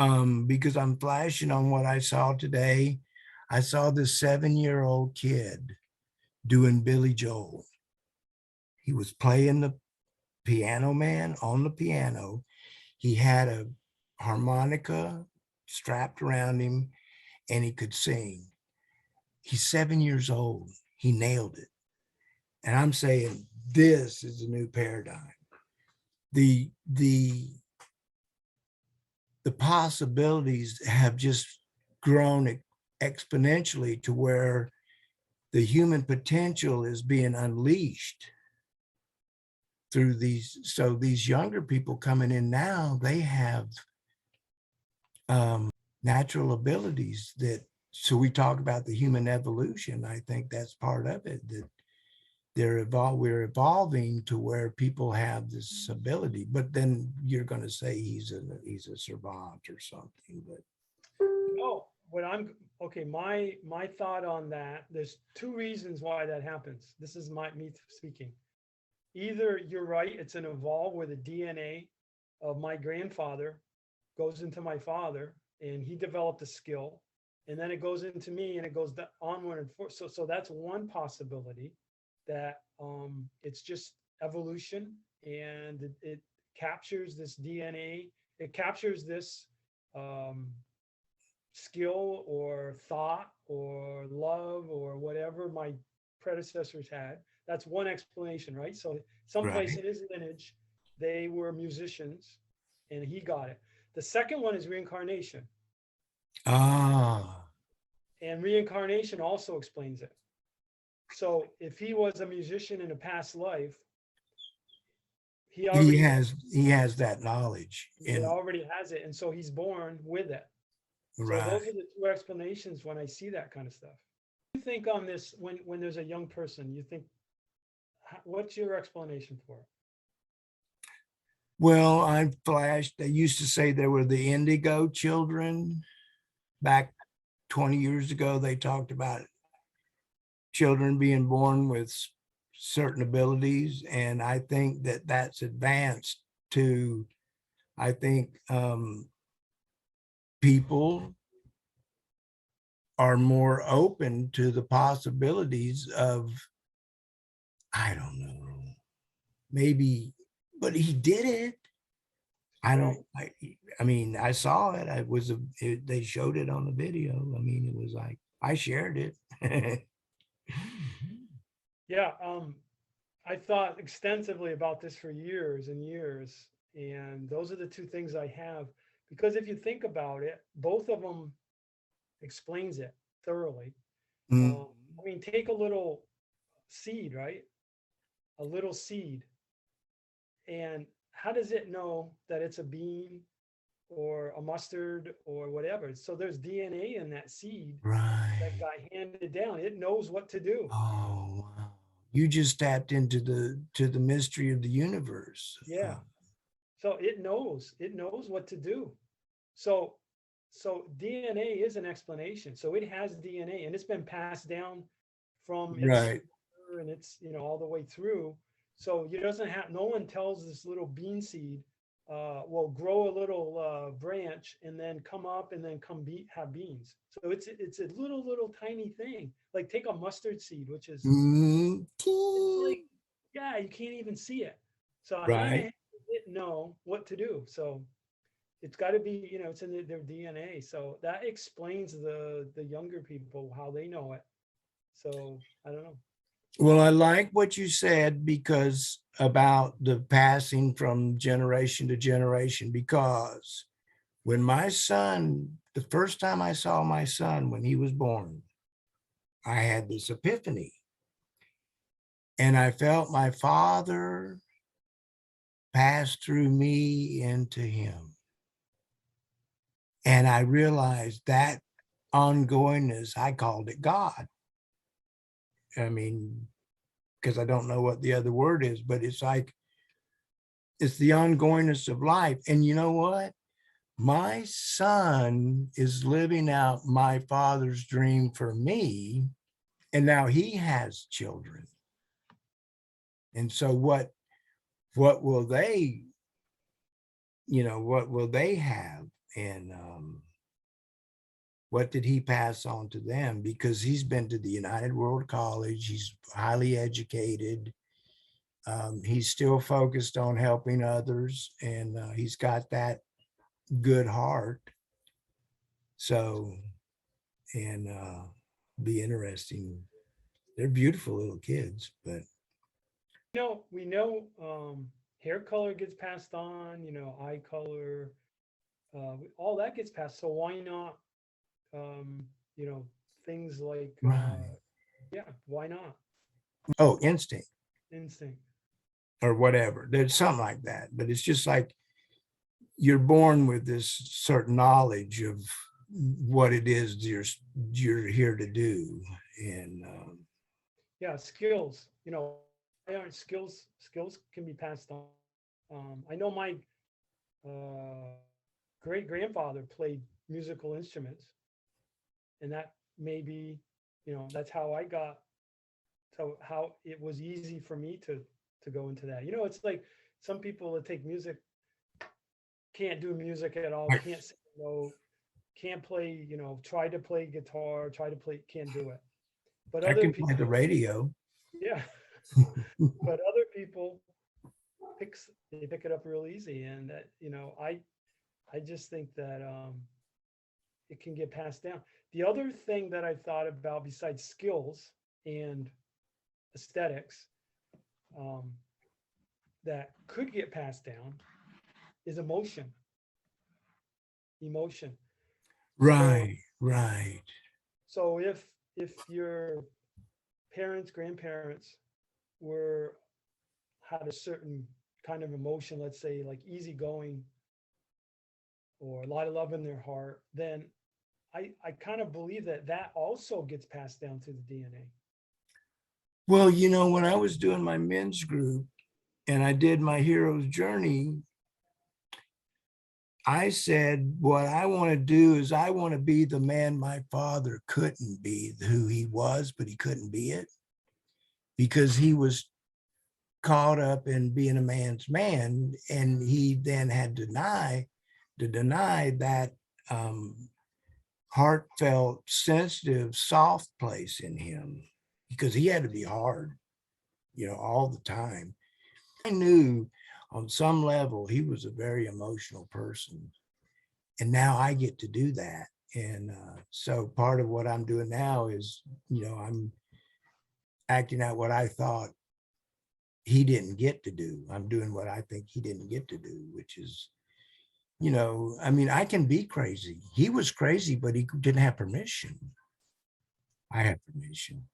because I'm flashing on what I saw today. I saw this 7-year-old kid doing Billy Joel. He was playing the piano man on the piano. He had a harmonica strapped around him and he could sing. He's 7 years old. He nailed it. And I'm saying this is a new paradigm. The possibilities have just grown exponentially to where the human potential is being unleashed through these. So these younger people coming in now, they have natural abilities that, so we talk about the human evolution. I think that's part of it, that we're evolving to where people have this ability. But then you're going to say he's a savant or something. But No, what I'm okay, my thought on that, there's two reasons why that happens. This is me speaking. Either you're right, it's an evolve where the DNA of my grandfather goes into my father and he developed a skill, and then it goes into me and it goes onward and forth. So that's one possibility, that it's just evolution, and it captures this DNA, it captures this um, skill or thought or love or whatever my predecessors had. That's one explanation, right? So someplace right. in his lineage, they were musicians and he got it. The second one is reincarnation. Ah, And reincarnation also explains it. So if he was a musician in a past life, he already he has that knowledge. he And already has it. And so he's born with it. So right. those are the two explanations when I see that kind of stuff. You think on this when there's a young person, you think, what's your explanation for it? Well, I flashed. They used to say there were the indigo children. Back 20 years ago, they talked about children being born with certain abilities. And I think that that's advanced to, I think people are more open to the possibilities of, I don't know, maybe, but he did it. I Right. don't, I mean, I saw it. They showed it on the video. I mean, it was like, I shared it. Yeah. I thought extensively about this for years and years, and those are the two things I have. Because if you think about it, both of them explains it thoroughly. Mm, Um, I mean, take a little seed, right? A little seed, and how does it know that it's a bean or a mustard or whatever? So there's DNA in that seed that right. got handed down. It knows what to do. Oh, wow. You just tapped into the mystery of the universe. Yeah. So it knows what to do. So DNA is an explanation. So it has DNA and it's been passed down from its Right. mother and it's all the way through. So it doesn't have no one tells this little bean seed, will grow a little branch and then come up and then have beans. So it's a little tiny thing. Like take a mustard seed, which is Mm, it's like, yeah, you can't even see it. So how the right. heck does it know what to do? So it's got to be, it's in their DNA. So that explains the younger people how they know it. So I don't know. Well, I like what you said because about the passing from generation to generation, because when my son, the first time I saw my son when he was born, I had this epiphany and I felt my father pass through me into him. And I realized that ongoingness, I called it God. I mean, because I don't know what the other word is, but it's like, it's the ongoingness of life. And you know what? My son is living out my father's dream for me. And now he has children. And so what will they, what will they have? And what did he pass on to them? Because he's been to the United World College, he's highly educated. He's still focused on helping others, and he's got that good heart. So, and be interesting. They're beautiful little kids, but We know hair color gets passed on, eye color, all that gets passed. So why not, um, things like, right. yeah, why not? Oh, instinct Instinct. or whatever. There's something like that. But it's just like you're born with this certain knowledge of what it is you're here to do. And Yeah, skills, why aren't skills can be passed on. I know my great grandfather played musical instruments, and that maybe, that's how I got, so how it was easy for me to go into that. It's like some people that take music can't do music at all, I, can't sing a note, can't play, try to play guitar, can't do it. But I other can play the people, radio. yeah, but other people they pick it up real easy. And that, I just think that it can get passed down. The other thing that I thought about besides skills and aesthetics, um, that could get passed down is emotion. So Right, right. so if your parents, grandparents were had a certain kind of emotion, let's say like easygoing or a lot of love in their heart, then I kind of believe that that also gets passed down to the DNA. Well, when I was doing my men's group and I did my hero's journey, I said, what I want to do is I want to be the man my father couldn't be, who he was, but he couldn't be it because he was caught up in being a man's man. And he then had to deny that heartfelt, sensitive, soft place in him because he had to be hard, all the time. I knew on some level he was a very emotional person. And now I get to do that. And so part of what I'm doing now is, I'm acting out what I thought he didn't get to do. I'm doing what I think he didn't get to do, which is, I mean, I can be crazy. He was crazy, but he didn't have permission. I have permission.